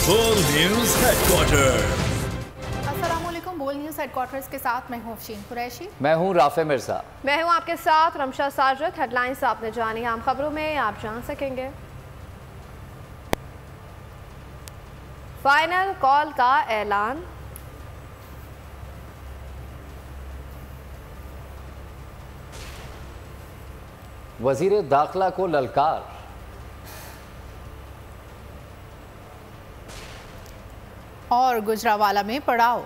बोल news headquarter. अस्सलामुअलैकुम। बोल न्यूज हेडक्वार्टर्स के साथ मैं हूँ अफशीन कुरैशी। मैं हूँ राफे मिर्जा। मैं हूँ आपके साथ रमशा साजिद। हेडलाइंस आपने जानी, आम खबरों में आप जान सकेंगे। फाइनल कॉल का ऐलान, वजीर दाखिला को ललकार, और गुजरावाला में पड़ाव।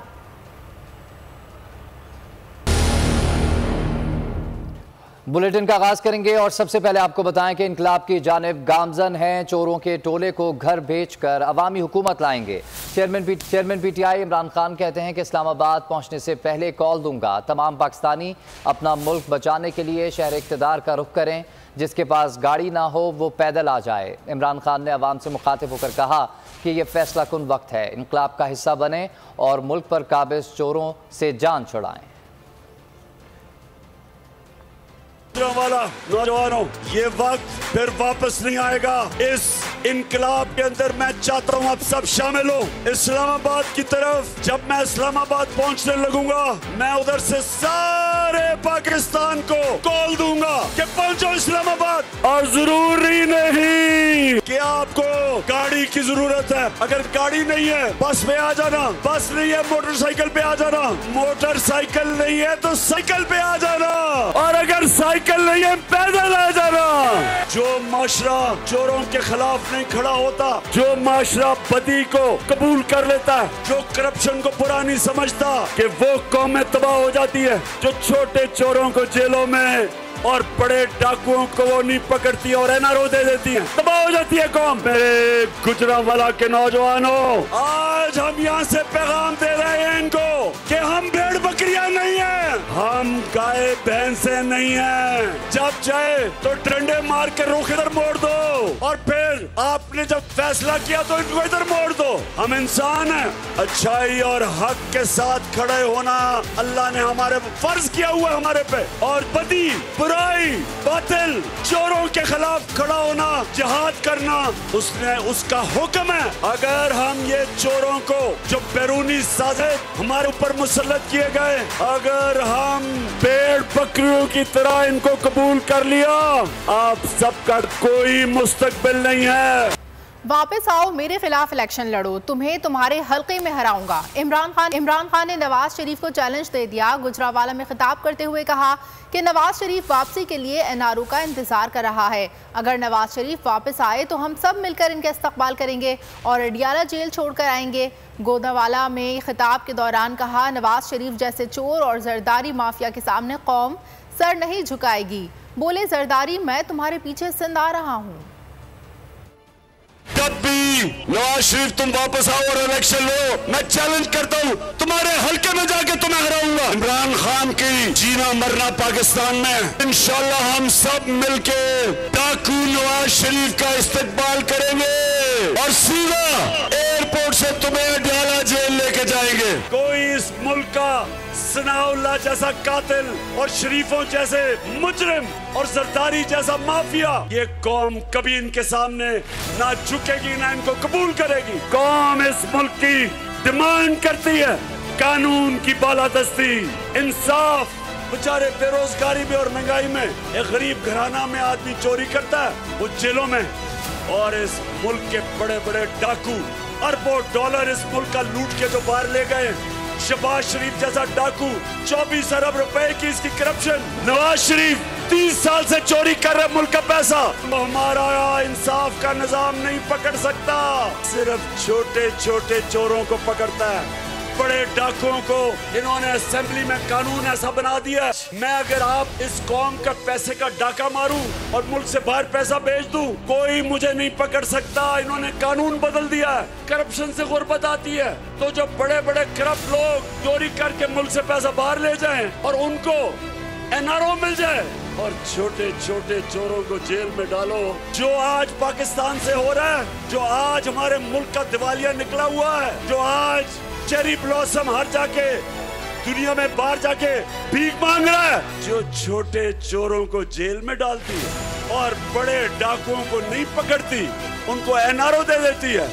बुलेटिन का आगाज करेंगे और सबसे पहले आपको बताएं कि इनकलाब की जानिब गामजन हैं। चोरों के टोले को घर भेजकर अवामी हुकूमत लाएंगे। चेयरमैन पीटीआई इमरान खान कहते हैं कि इस्लामाबाद पहुंचने से पहले कॉल दूंगा। तमाम पाकिस्तानी अपना मुल्क बचाने के लिए शहर इक़्तिदार का रुख करें। जिसके पास गाड़ी ना हो वो पैदल आ जाए। इमरान खान ने अवाम से मुखातिब होकर कहा कि यह फैसला कुन वक्त है। इनकलाब का हिस्सा बने और मुल्क पर काबिज चोरों से जान छुड़ाएं। वाला नौजवानों, ये वक्त फिर वापस नहीं आएगा। इस इनकलाब के अंदर मैं चाहता हूँ आप सब शामिल हो। इस्लामाबाद की तरफ जब मैं इस्लामाबाद पहुँचने लगूंगा, मैं उधर से सारे पाकिस्तान को कॉल दूंगा कि पहुँचो इस्लामाबाद। और जरूरी नहीं कि आपको गाड़ी की जरूरत है। अगर गाड़ी नहीं है बस पे आ जाना, बस नहीं है मोटरसाइकिल पे आ जाना, मोटरसाइकिल नहीं है तो साइकिल पे आ जाना, और अगर साइकिल नहीं है पैदल आ जाना। जो माशरा चोरों के खिलाफ नहीं खड़ा होता, जो माशरा बदी को कबूल कर लेता है, जो करप्शन को बुरा नहीं समझता, कि वो कौमें तबाह हो जाती है। जो छोटे चोरों को जेलों में और बड़े डाकुओं को वो नहीं पकड़ती और एनआरओ दे देती है, तबाह हो जाती है कौम। मेरे गुजरांवाला के नौजवानों, आज हम यहाँ से पैगाम दे रहे हैं इनको कि हम भेड़ बकरियां नहीं है, हम गाय भैंसे नहीं है। जब चाहे तो डंडे मार के रुख इधर मोड़ दो, और फिर आपने जब फैसला किया तो इनको इधर मोड़ दो। हम इंसान हैं। अच्छाई और हक के साथ खड़े होना अल्लाह ने हमारे फर्ज किया हुआ है हमारे पे, और बदी बुराई बातिल चोरों के खिलाफ खड़ा होना, जिहाद करना उसका हुक्म है। अगर हम ये चोरों को जो बैरूनी साजिश हमारे ऊपर मुसल्लत किए गए, अगर हम भेड़ बकरियों की तरह इनको कबूल कर लिया, आप सबका कोई मुस्तकबिल नहीं है। वापस आओ, मेरे खिलाफ इलेक्शन लड़ो, तुम्हें तुम्हारे हल्के में हराऊंगा। इमरान खान ने नवाज शरीफ को चैलेंज दे दिया। गुजरावाला में खिताब करते हुए कहा कि नवाज शरीफ वापसी के लिए एनआरओ का इंतजार कर रहा है। अगर नवाज शरीफ वापस आए तो हम सब मिलकर इनका इस्तकबाल करेंगे और अडियाला जेल छोड़कर आएंगे। गोदावाला में खिताब के दौरान कहा, नवाज शरीफ जैसे चोर और जरदारी माफिया के सामने कौम सर नहीं झुकाएगी। बोले, जरदारी मैं तुम्हारे पीछे सिंध आ रहा हूँ। जब भी नवाज शरीफ तुम वापस आओ और इलेक्शन लो, मैं चैलेंज करता हूँ तुम्हारे हल्के में जाके तुम्हें हराऊंगा। इमरान खान की जीना मरना पाकिस्तान में, इंशाल्लाह हम सब मिलके डाकू नवाज शरीफ का इस्तकबाल करेंगे और सीधा एयरपोर्ट से तुम्हें अडियाला जेल लेके जाएंगे। कोई इस मुल्क का सनाउल्लाह जैसा कातिल और शरीफों जैसे मुजरिम और जरदारी जैसा माफिया, ये कौम कभी इनके सामने ना झुकेगी ना इनको कबूल करेगी। कौम इस मुल्क की डिमांड करती है कानून की बालादस्ती, इंसाफ। बेचारे बेरोजगारी में और महंगाई में एक गरीब घराना में आदमी चोरी करता है, वो जेलों में, और इस मुल्क के बड़े बड़े डाकू अरबों डॉलर इस मुल्क का लूट के जो बाहर ले गए। शहबाज शरीफ जैसा डाकू, 24 अरब रुपए की इसकी करप्शन। नवाज शरीफ 30 साल से चोरी कर रहे मुल्क का पैसा। हमारा इंसाफ का निजाम नहीं पकड़ सकता, सिर्फ छोटे छोटे चोरों को पकड़ता है। बड़े डाकुओं को इन्होंने असेंबली में कानून ऐसा बना दिया, मैं अगर आप इस कौम का पैसे का डाका मारूं और मुल्क से बाहर पैसा भेज दूं, कोई मुझे नहीं पकड़ सकता। इन्होंने कानून बदल दिया है, करप्शन से गुर्बत आती है, तो जो बड़े बड़े करप्ट लोग चोरी करके मुल्क से पैसा बाहर ले जाएं और उनको एनआरओ मिल जाए, और छोटे छोटे चोरों को जेल में डालो। जो आज पाकिस्तान से हो रहा है, जो आज हमारे मुल्क का दिवालिया निकला हुआ है, जो आज चेरी ब्लॉसम हर जाके दुनिया में बाहर जाके भीख मांग रहा है, जो छोटे चोरों को जेल में डालती है और बड़े डाकुओं को नहीं पकड़ती, उनको एनआरओ दे देती है,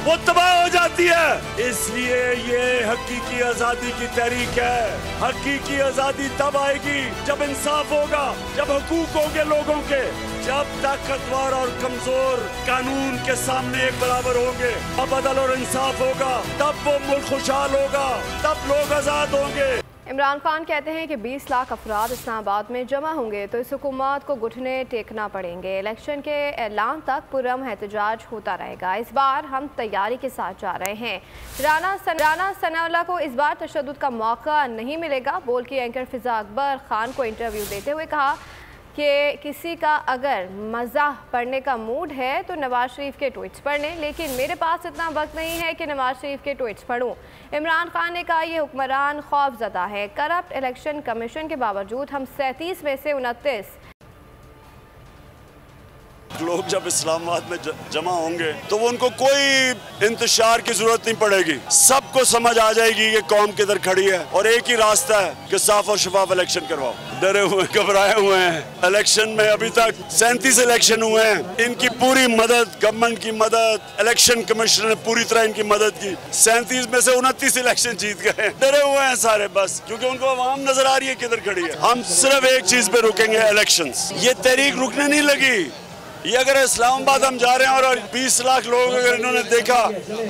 वो तबाह हो जाती है। इसलिए ये हकीकी आजादी की तहरीक है। हकीकी आजादी तब आएगी जब इंसाफ होगा, जब हुकूक होंगे लोगों के, जब ताकतवर और कमजोर कानून के सामने एक बराबर होंगे, अब अदल और इंसाफ होगा, तब वो मुल्क खुशहाल होगा, तब लोग आजाद होंगे। इमरान खान कहते हैं कि 20 लाख अफराद इस्लामाबाद में जमा होंगे तो इस हुकूमत को घुटने टेकना पड़ेंगे। इलेक्शन के ऐलान तक पुरअमन एहतजाज होता रहेगा। इस बार हम तैयारी के साथ जा रहे हैं। राना सनाउल्लाह को इस बार तशद्दुद का मौका नहीं मिलेगा। बोल की एंकर फिजा अकबर खान को इंटरव्यू देते हुए कहा कि किसी का अगर मज़ाह पढ़ने का मूड है तो नवाज शरीफ के ट्वीट्स पढ़ लें, लेकिन मेरे पास इतना वक्त नहीं है कि नवाज शरीफ के ट्वीट्स पढ़ूं। इमरान खान ने कहा ये हुक्मरान खौफजदा है। करप्ट इलेक्शन कमीशन के बावजूद हम 37 में से 29 लोग जब इस्लामाबाद में जमा होंगे तो वो उनको कोई इंतशार की जरूरत नहीं पड़ेगी। सबको समझ आ जाएगी कि कौम किधर खड़ी है और एक ही रास्ता है कि साफ और शफाफ इलेक्शन करवाओ। डरे हुए घबराए हुए हैं। इलेक्शन में अभी तक 37 इलेक्शन हुए हैं। इनकी पूरी मदद, गवर्नमेंट की मदद, इलेक्शन कमीशन ने पूरी तरह इनकी मदद की। 37 में से 29 इलेक्शन जीत गए। डरे हुए हैं सारे बस, क्योंकि उनको आवाम नजर आ रही है किधर खड़ी है। हम सिर्फ एक चीज पे रुकेंगे, इलेक्शंस। ये तहरीक रुकने नहीं लगी। ये अगर इस्लामाबाद हम जा रहे हैं और 20 लाख लोग अगर इन्होंने देखा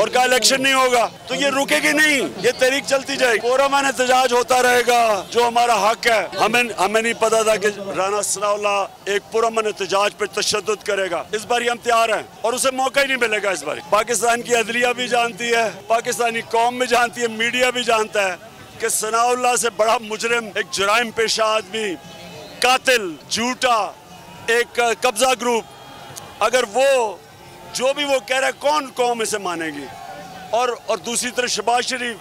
और कहा इलेक्शन नहीं होगा तो ये रुकेगी नहीं, ये तहरीक चलती जाएगी। पुरअमन एहतजाज होता रहेगा, जो हमारा हक है। हमें नहीं पता था कि राना सनाउल्लाह एक पुरअमन एहतजाज पे तशद्दुद करेगा। इस बार हम तैयार हैं और उसे मौका ही नहीं मिलेगा। इस बार पाकिस्तान की अदलिया भी जानती है, पाकिस्तानी कौम भी जानती है, मीडिया भी जानता है कि सनाउल्लाह से बड़ा मुजरिम, एक जुराइम पेशा आदमी, कातिल, झूठा, एक कब्जा ग्रुप, अगर वो जो भी वो कह रहा है कौन कौम इसे मानेगी। और दूसरी तरफ शहबाज शरीफ,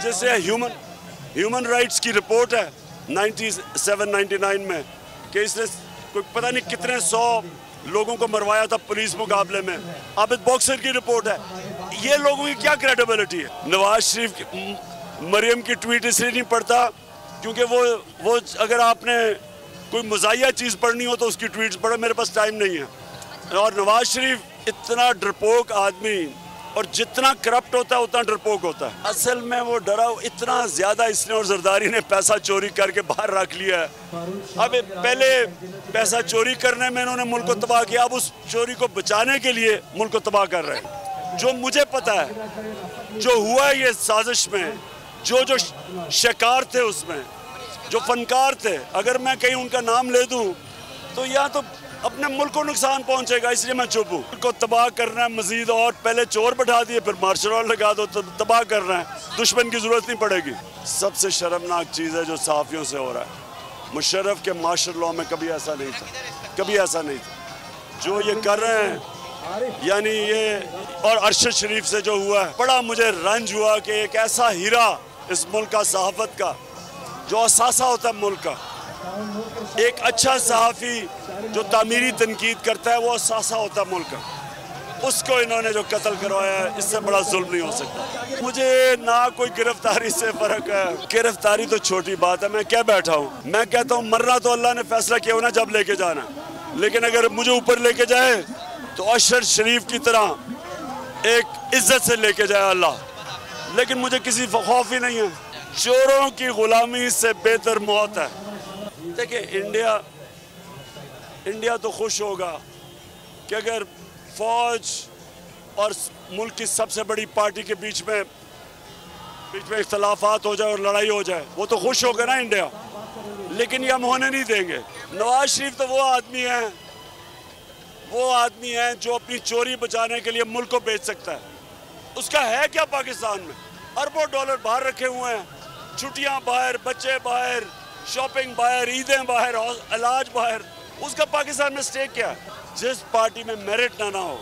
जैसे ह्यूमन राइट्स की रिपोर्ट है 97-99 में कि इसने कोई पता नहीं कितने 100 लोगों को मरवाया था पुलिस मुकाबले में। आबिद बॉक्सर की रिपोर्ट है। ये लोगों की क्या क्रेडिबिलिटी है। नवाज शरीफ मरियम की ट्वीट इसलिए नहीं पढ़ता क्योंकि वो अगर आपने कोई मज़ाहिया चीज़ पढ़नी हो तो उसकी ट्वीट्स पढ़ो, मेरे पास टाइम नहीं है। और नवाज शरीफ इतना डरपोक आदमी, और जितना करप्ट होता है उतना डरपोक होता है। असल में वो डरा इतना ज्यादा इसने और जरदारी ने पैसा चोरी करके बाहर रख लिया है। अब पहले पैसा चोरी करने में इन्होंने मुल्क को तबाह किया, अब उस चोरी को बचाने के लिए मुल्क को तबाह कर रहे हैं। जो मुझे पता है जो हुआ है ये साजिश में, जो शिकार थे उसमें, जो फनकार थे, अगर मैं कहीं उनका नाम ले दूं तो या तो अपने मुल्क को नुकसान पहुंचेगा, इसलिए मैं चुप हूँ। को तबाह करना है मजीद, और पहले चोर बैठा दिए फिर मार्शल लॉ लगा दो, तो तबाह करना है, दुश्मन की जरूरत नहीं पड़ेगी। सबसे शर्मनाक चीज़ है जो सहाफ़ियों से हो रहा है। मुशर्रफ के मार्शल लॉ में कभी ऐसा नहीं था, कभी ऐसा नहीं था जो ये कर रहे हैं। यानी ये और अरशद शरीफ से जो हुआ है, बड़ा मुझे रंज हुआ कि एक ऐसा हीरा इस मुल्क का, सहाफ़त का, जो असासा होता है मुल्क का, एक अच्छा सहाफ़ी जो तामीरी तनकीद करता है, वो असासा होता है मुल्क का, उसको इन्होंने जो कत्ल करवाया है, इससे बड़ा जुल्म नहीं हो सकता। मुझे ना कोई गिरफ्तारी से फ़र्क है। गिरफ्तारी तो छोटी बात है, मैं क्या बैठा हूँ। मैं कहता हूँ मरना तो अल्लाह ने फैसला किया हो ना जब लेके जाना, लेकिन अगर मुझे ऊपर लेके जाए तो अरशद शरीफ की तरह एक इज्जत से लेके जाए अल्लाह। लेकिन मुझे किसी खौफ ही नहीं है। चोरों की गुलामी से बेहतर मौत है। देखिए इंडिया तो खुश होगा कि अगर फौज और मुल्क की सबसे बड़ी पार्टी के बीच में इख्तलाफात हो जाए और लड़ाई हो जाए, वो तो खुश होगा ना इंडिया। लेकिन ये हम होने नहीं देंगे। नवाज शरीफ तो वो आदमी है जो अपनी चोरी बचाने के लिए मुल्क को बेच सकता है। उसका है क्या पाकिस्तान में? अरबों डॉलर बाहर रखे हुए हैं, छुट्टियां बाहर, बच्चे बाहर, शॉपिंग बाहर, ईदें बाहर, इलाज बाहर। उसका पाकिस्तान में स्टेक क्या है? जिस पार्टी में मेरिट ना हो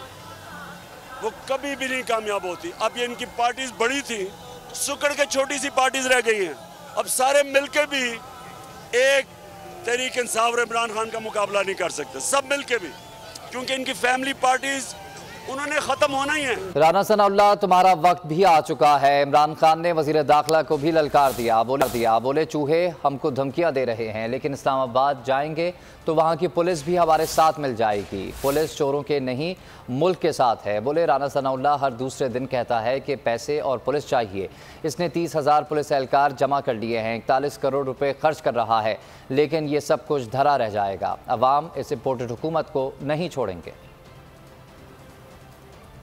वो कभी भी नहीं कामयाब होती। अब ये इनकी पार्टीज बड़ी थी, सुकड़ के छोटी सी पार्टीज रह गई हैं। अब सारे मिलके भी एक तहरीक इंसाफ और इमरान खान का मुकाबला नहीं कर सकते, सब मिलके भी, क्योंकि इनकी फैमिली पार्टीज उन्होंने खत्म होना ही है। राना सनाउल्लाह, तुम्हारा वक्त भी आ चुका है। इमरान खान ने वजीर दाखिला को भी ललकार दिया, बोले चूहे हमको धमकियां दे रहे हैं, लेकिन इस्लामाबाद जाएंगे तो वहां की पुलिस भी हमारे साथ मिल जाएगी। पुलिस चोरों के नहीं मुल्क के साथ है। बोले राना सनाउल्लाह हर दूसरे दिन कहता है कि पैसे और पुलिस चाहिए। इसने 30,000 पुलिस एहलकार जमा कर लिए हैं, 41 करोड़ रुपए खर्च कर रहा है, लेकिन ये सब कुछ धरा रह जाएगा। अवाम इस इम्पोर्टेड हुकूमत को नहीं छोड़ेंगे।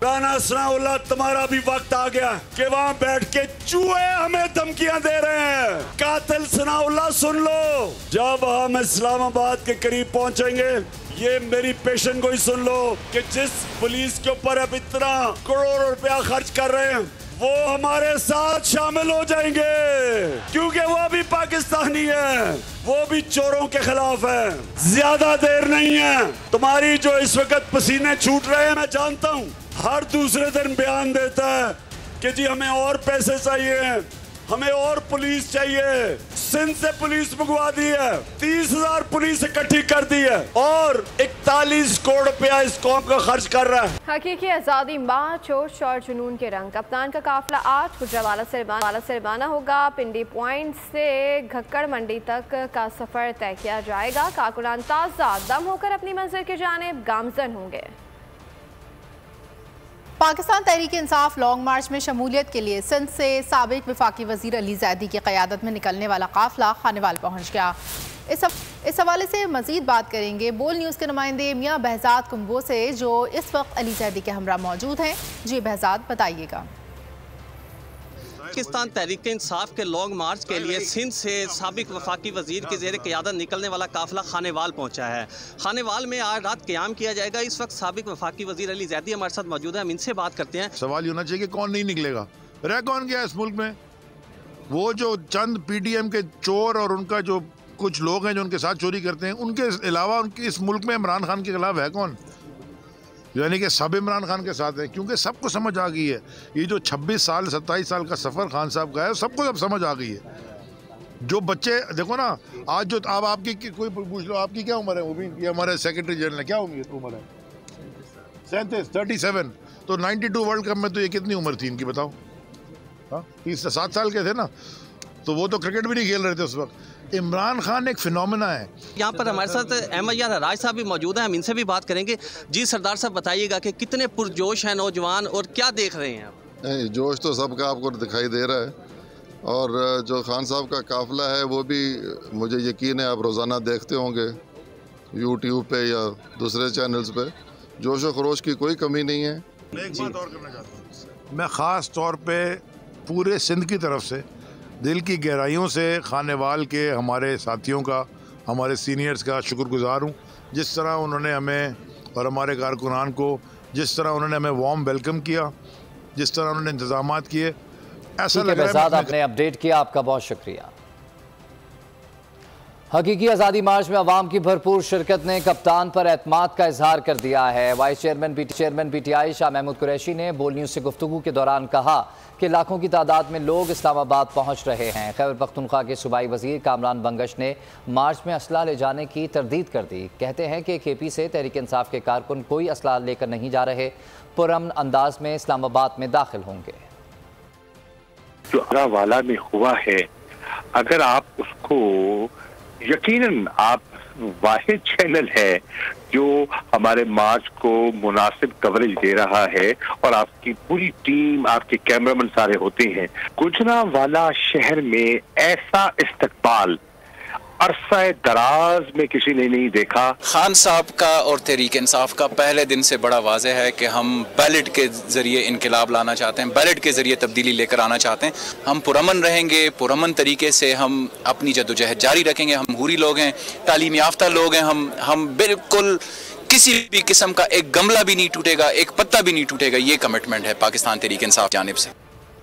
राना सनाउल्लाह, तुम्हारा भी वक्त आ गया कि वहाँ बैठ के चूहे हमें धमकियां दे रहे हैं। कातिल सनाउल्लाह, सुन लो, जब हम इस्लामाबाद के करीब पहुंचेंगे, ये मेरी पेशेंट को ही सुन लो कि जिस पुलिस के ऊपर अब इतना करोड़ रुपया खर्च कर रहे हैं, वो हमारे साथ शामिल हो जाएंगे, क्योंकि वो भी पाकिस्तानी है, वो भी चोरों के खिलाफ है। ज्यादा देर नहीं है। तुम्हारी जो इस वक्त पसीने छूट रहे हैं, मैं जानता हूँ, हर दूसरे दिन बयान देता है कि जी हमें और पैसे चाहिए, हमें और पुलिस चाहिए। सिंध से पुलिस मंगवा दी है, 30,000 पुलिस इकट्ठी कर दी है और 41 करोड़ रुपया इस कौम का खर्च कर रहा है। हकीकी आज़ादी मार्च और जुनून के रंग। कप्तान का काफिला आज गुजरावाला से रवाना होगा। पिंडी पॉइंट से घक्कड़ मंडी तक का सफर तय किया जाएगा। कारकुनान ताज़ा दम होकर अपनी मंजिल की जानिब गामजन होंगे। पाकिस्तान तहरीक इंसाफ लॉन्ग मार्च में शमूलियत के लिए सिंध से साबिक वफाकी वजीर अली जैदी की क़यादत में निकलने वाला काफिला खानेवाल पहुँच गया। इस हवाले से मजीद बात करेंगे बोल न्यूज़ के नुमाइंदे मियाँ बहजाद कुंबो से, जो इस वक्त अली जैदी के हमरा मौजूद हैं। जी बहजाद, बताइएगा। पाकिस्तान तहरीक इंसाफ के लॉन्ग मार्च के लिए सिंध से साबिक वफाकी वजीर के ज़ेर क़यादत निकलने वाला काफिला खानेवाल पहुंचा है। खानेवाल में आज रात क़याम किया जाएगा। इस वक्त साबिक वफाकी वजीर अली जैदी हमारे साथ मौजूद है, हम इनसे बात करते हैं। सवाल ये होना चाहिए कि कौन नहीं निकलेगा, रह कौन गया इस मुल्क में? वो जो चंद PTM के चोर और उनका जो कुछ लोग हैं जो उनके साथ चोरी करते हैं, उनके अलावा उनके इस मुल्क में इमरान खान के खिलाफ है कौन? यानी कि सब इमरान खान के साथ है, क्योंकि सबको समझ आ गई है ये जो 26 साल 27 साल का सफ़र खान साहब का है, सबको सब समझ आ गई है। जो बच्चे देखो ना, आज जो अब आपकी कोई पूछ लो आपकी क्या उम्र है? वो भी ये हमारे सेक्रेटरी जनरल है, क्या उम्र है? 37 तो 92 वर्ल्ड कप में तो ये कितनी उम्र थी इनकी बताओ? हाँ, 7 साल के थे ना, तो वो तो क्रिकेट भी नहीं खेल रहे थे उस वक्त। इमरान खान एक फिनोमेना है। यहाँ पर हमारे साथ अहमद राज साहब भी मौजूद हैं, हम इनसे भी बात करेंगे। जी सरदार साहब, बताइएगा कि कितने पुरजोश हैं नौजवान और क्या देख रहे हैं आप? जोश तो सबका आपको दिखाई दे रहा है, और जो खान साहब का काफिला है वो भी मुझे यकीन है आप रोज़ाना देखते होंगे YouTube पे या दूसरे चैनल्स पे। जोश व खरोश की कोई कमी नहीं है। मैं एक बात और करना चाहता हूँ, मैं ख़ास तौर पे पूरे सिंध की तरफ से दिल की गहराइयों से खानेवाल के हमारे साथियों का, हमारे सीनियर्स का शुक्रगुजार हूँ। जिस तरह उन्होंने हमें और हमारे कारकुनान को, जिस तरह उन्होंने हमें वार्म वेलकम किया, जिस तरह उन्होंने इंतजामात किए, ऐसा लग रहा है। आपने अपडेट किया, आपका बहुत शुक्रिया। हकीकी आज़ादी मार्च में अवाम की भरपूर शिरकत ने कप्तान पर एतमाद का इजहार कर दिया है। Vice chairman PTI Shah Mahmood Qureshi ने बोल न्यूज़ से गुफ्तगू के दौरान कहा कि लाखों की तादाद में लोग इस्लामाबाद पहुँच रहे हैं। खैबर पख्तूनख्वा के सूबाई वजीर कामरान बंगश ने मार्च में असला ले जाने की तरदीद कर दी। कहते हैं कि KP से तहरीक इंसाफ के कारकुन कोई असला लेकर नहीं जा रहे, पुरअमन अंदाज में इस्लामाबाद में दाखिल होंगे। जो गुजरावाला में हुआ है, अगर आप उसको यकीनन आप वाहिद चैनल है जो हमारे मार्च को मुनासिब कवरेज दे रहा है, और आपकी पूरी टीम, आपके कैमरामैन सारे होते हैं। गुजरावाला शहर में ऐसा इस्तकबाल अरसा दराज में किसी ने नहीं देखा। खान साहब का और तहरीक इंसाफ का पहले दिन से बड़ा वाज़ेह है कि हम बैलेट के ज़रिए इनकलाब लाना चाहते हैं, बैलेट के ज़रिए तब्दीली लेकर आना चाहते हैं। हम पुरअमन रहेंगे, पुरअमन तरीके से हम अपनी जद्दोजहद जारी रखेंगे। हम हुरी लोग हैं, तालीम याफ्ता लोग हैं, हम बिल्कुल किसी भी किस्म का एक गमला भी नहीं टूटेगा, एक पत्ता भी नहीं टूटेगा। ये कमिटमेंट है पाकिस्तान तहरीक इंसाफ जानिब से।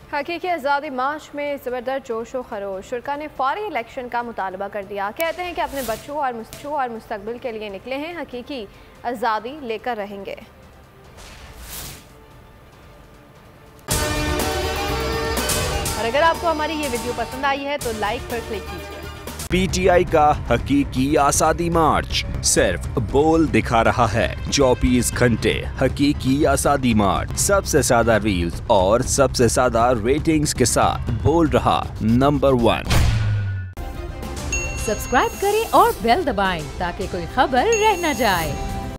हकीकी आज़ादी मार्च में ज़बरदस्त जोश व खरोश। शुरा ने फौरी इलेक्शन का मुतालबा कर दिया। कहते हैं कि अपने बच्चों और मुस्तकबिल के लिए निकले हैं, हकीकी आज़ादी लेकर रहेंगे। और अगर आपको हमारी ये वीडियो पसंद आई है तो लाइक पर क्लिक कीजिए। पीटीआई का हकीकी आज़ादी मार्च सिर्फ बोल दिखा रहा है। 24 घंटे हकीकी आज़ादी मार्च, सबसे ज्यादा रील्स और सबसे ज्यादा रेटिंग्स के साथ बोल रहा नंबर 1। सब्सक्राइब करें और बेल दबाएं ताकि कोई खबर रह न जाए।